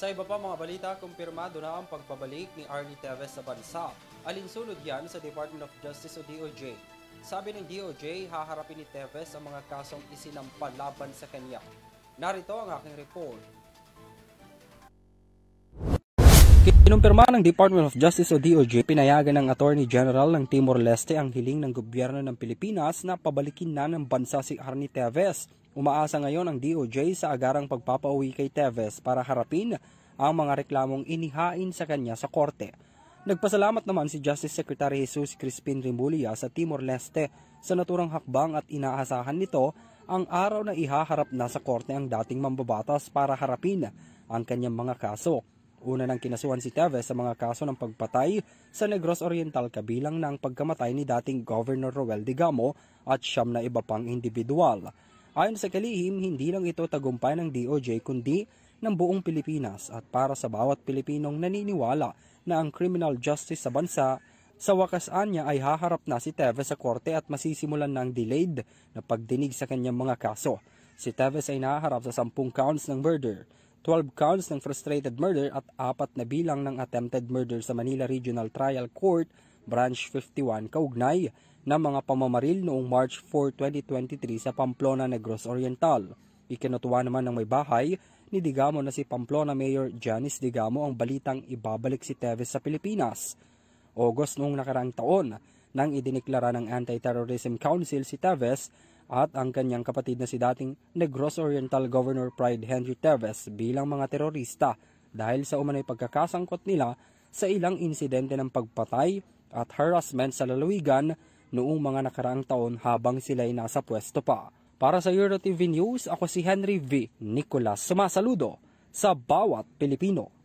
Sa iba pa mga balita, kumpirmado na ang pagpabalik ni Arnie Teves sa bansa. Alinsunod yan sa Department of Justice o DOJ. Sabi ng DOJ, haharapin ni Teves ang mga kasong isinampa laban sa kanya. Narito ang aking report. Kinumpirma ng Department of Justice o DOJ, pinayagan ng Attorney General ng Timor-Leste ang hiling ng gobyerno ng Pilipinas na pabalikin na ng bansa si Arnie Teves. Umaasa ngayon ang DOJ sa agarang pagpapauwi kay Teves para harapin ang mga reklamong inihain sa kanya sa korte. Nagpasalamat naman si Justice Secretary Jesus Crispin Rimulya sa Timor-Leste sa naturang hakbang at inaasahan nito ang araw na ihaharap na sa korte ang dating mambabatas para harapin ang kanyang mga kaso. Una nang kinasuhan si Teves sa mga kaso ng pagpatay sa Negros Oriental kabilang ng pagkamatay ni dating Governor Roel Digamo at siyam na iba pang individual. Ayon sa kalihim, hindi lang ito tagumpay ng DOJ kundi ng buong Pilipinas at para sa bawat Pilipinong naniniwala na ang criminal justice sa bansa, sa wakas niya ay haharap na si Teves sa korte at masisimulan ng delayed na pagdinig sa kanyang mga kaso. Si Teves ay nahaharap sa 10 counts ng murder, 12 counts ng frustrated murder at 4 na bilang ng attempted murder sa Manila Regional Trial Court, Branch 51, kaugnay ng mga pamamaril noong March 4, 2023 sa Pamplona, Negros Oriental. Ikinutuwa naman ng may bahay ni Digamo na si Pamplona Mayor Janice Digamo ang balitang ibabalik si Teves sa Pilipinas. August noong nakaraang taon nang idiniklara ng Anti-Terrorism Council si Teves at ang kanyang kapatid na si dating Negros Oriental Governor Pride Henry Teves bilang mga terorista dahil sa umano'y pagkakasangkot nila sa ilang insidente ng pagpatay at harassment sa lalawigan noong mga nakaraang taon habang sila'y nasa pwesto pa. Para sa EuroTV News, ako si Henry V. Nicolas, sumasaludo sa bawat Pilipino.